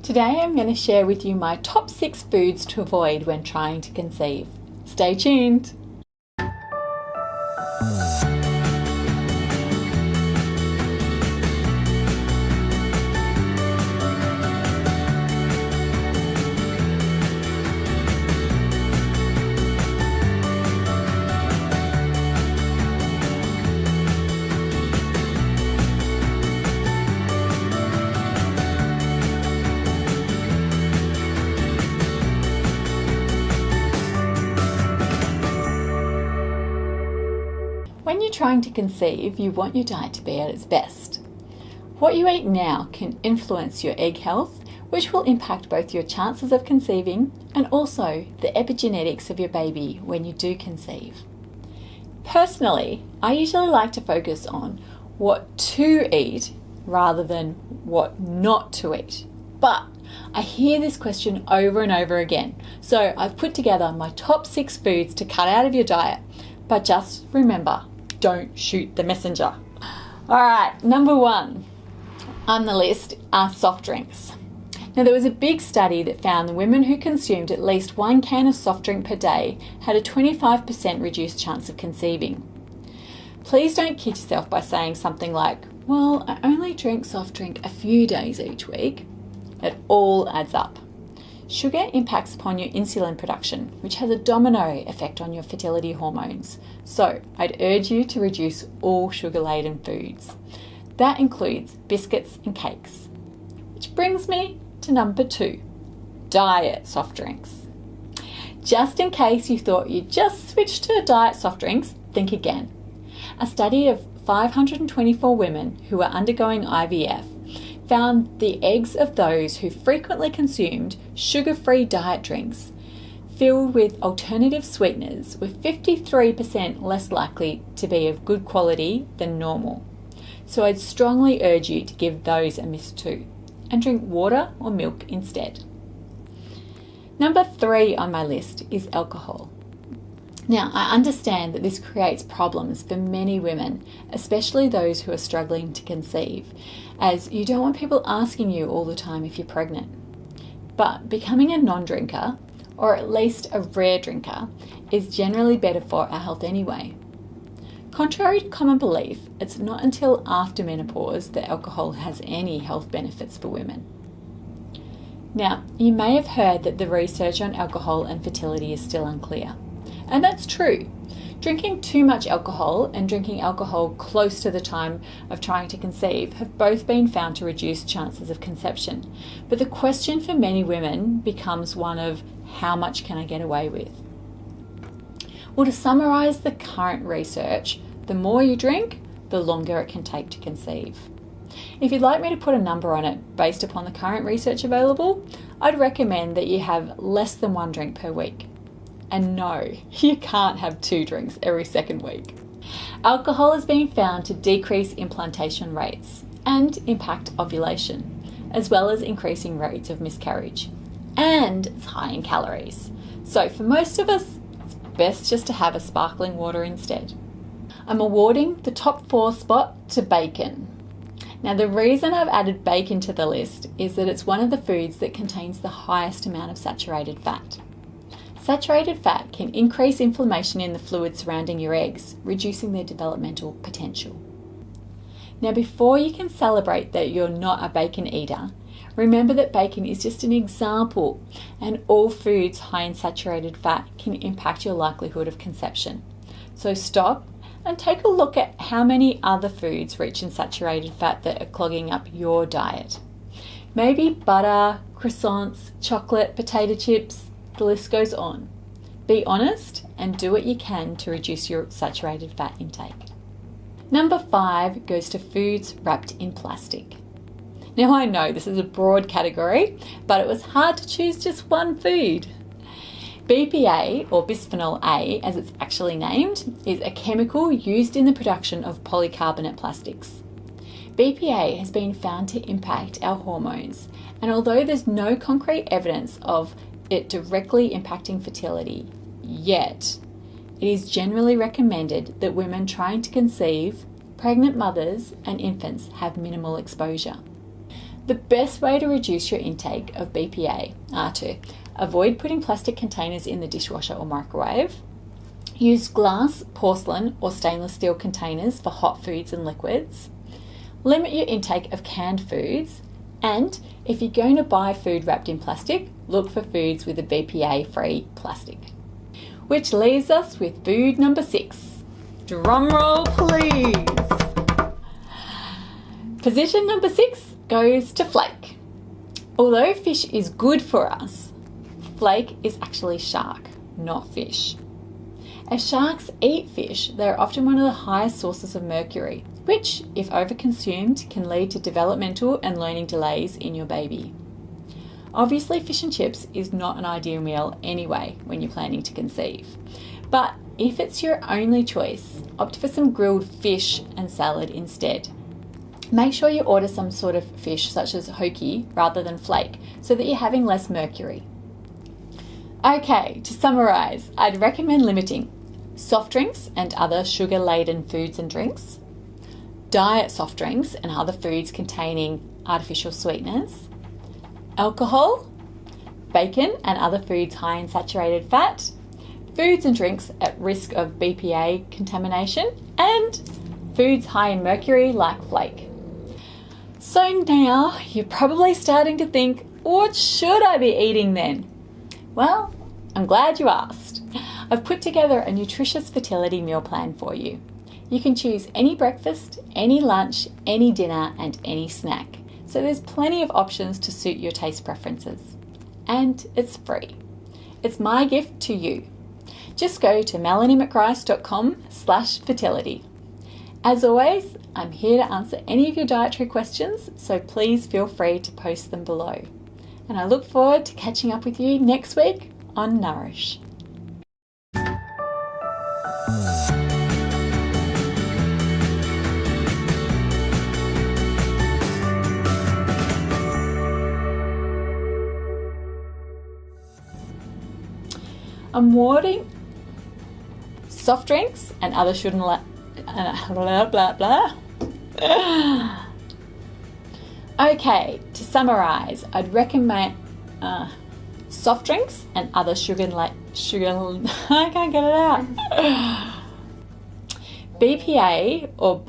Today I'm going to share with you my top 6 foods to avoid when trying to conceive. Stay tuned! When you're trying to conceive, you want your diet to be at its best. What you eat now can influence your egg health, which will impact both your chances of conceiving and also the epigenetics of your baby when you do conceive. Personally, I usually like to focus on what to eat rather than what not to eat. But I hear this question over and over again, so I've put together my top 6 foods to cut out of your diet. But just remember, don't shoot the messenger. Alright, number 1 on the list are soft drinks. Now, there was a big study that found the women who consumed at least 1 can of soft drink per day had a 25% reduced chance of conceiving. Please don't kid yourself by saying something like, well, I only drink soft drink a few days each week. It all adds up. Sugar impacts upon your insulin production, which has a domino effect on your fertility hormones. So I'd urge you to reduce all sugar-laden foods. That includes biscuits and cakes. Which brings me to number 2, diet soft drinks. Just in case you thought you just switched to diet soft drinks, think again. A study of 524 women who were undergoing IVF found the eggs of those who frequently consumed sugar-free diet drinks filled with alternative sweeteners were 53% less likely to be of good quality than normal. So I'd strongly urge you to give those a miss too, and drink water or milk instead. Number 3 on my list is alcohol. Now, I understand that this creates problems for many women, especially those who are struggling to conceive, as you don't want people asking you all the time if you're pregnant. But becoming a non-drinker, or at least a rare drinker, is generally better for our health anyway. Contrary to common belief, it's not until after menopause that alcohol has any health benefits for women. Now, you may have heard that the research on alcohol and fertility is still unclear. And that's true. Drinking too much alcohol and drinking alcohol close to the time of trying to conceive have both been found to reduce chances of conception. But the question for many women becomes one of, how much can I get away with? Well, to summarise the current research, the more you drink, the longer it can take to conceive. If you'd like me to put a number on it based upon the current research available, I'd recommend that you have less than 1 drink per week. And no, you can't have 2 drinks every second week. Alcohol has been found to decrease implantation rates and impact ovulation, as well as increasing rates of miscarriage. And it's high in calories. So for most of us, it's best just to have a sparkling water instead. I'm awarding the top 4 spot to bacon. Now, the reason I've added bacon to the list is that it's one of the foods that contains the highest amount of saturated fat. Saturated fat can increase inflammation in the fluid surrounding your eggs, reducing their developmental potential. Now, before you can celebrate that you're not a bacon eater, remember that bacon is just an example, and all foods high in saturated fat can impact your likelihood of conception. So stop and take a look at how many other foods rich in saturated fat that are clogging up your diet. Maybe butter, croissants, chocolate, potato chips, the list goes on. Be honest and do what you can to reduce your saturated fat intake. Number 5 goes to foods wrapped in plastic. Now, I know this is a broad category, but it was hard to choose just one food. BPA, or bisphenol A as it's actually named, is a chemical used in the production of polycarbonate plastics. BPA has been found to impact our hormones, and although there's no concrete evidence of it directly impacting fertility yet, it is generally recommended that women trying to conceive, pregnant mothers and infants have minimal exposure. The best way to reduce your intake of BPA are to avoid putting plastic containers in the dishwasher or microwave, use glass, porcelain or stainless steel containers for hot foods and liquids, limit your intake of canned foods, and if you're going to buy food wrapped in plastic, look for foods with a BPA-free plastic. Which leaves us with food number 6. Drum roll please! Position number 6 goes to flake. Although fish is good for us, flake is actually shark, not fish. As sharks eat fish, they are often one of the highest sources of mercury, which, if overconsumed, can lead to developmental and learning delays in your baby. Obviously, fish and chips is not an ideal meal anyway when you're planning to conceive. But if it's your only choice, opt for some grilled fish and salad instead. Make sure you order some sort of fish such as hoki rather than flake so that you're having less mercury. Okay, to summarise, I'd recommend limiting soft drinks and other sugar-laden foods and drinks, diet soft drinks and other foods containing artificial sweeteners, alcohol, bacon and other foods high in saturated fat, foods and drinks at risk of BPA contamination, and foods high in mercury like flake. So now you're probably starting to think, what should I be eating then? Well, I'm glad you asked. I've put together a nutritious fertility meal plan for you. You can choose any breakfast, any lunch, any dinner, and any snack. So there's plenty of options to suit your taste preferences. And it's free. It's my gift to you. Just go to melaniemcgrice.com/fertility. As always, I'm here to answer any of your dietary questions, so please feel free to post them below. And I look forward to catching up with you next week on Nourish. I'm awarding soft drinks and other shouldn't blah blah blah. Okay, to summarise, I'd recommend soft drinks and other sugar I can't get it out. BPA or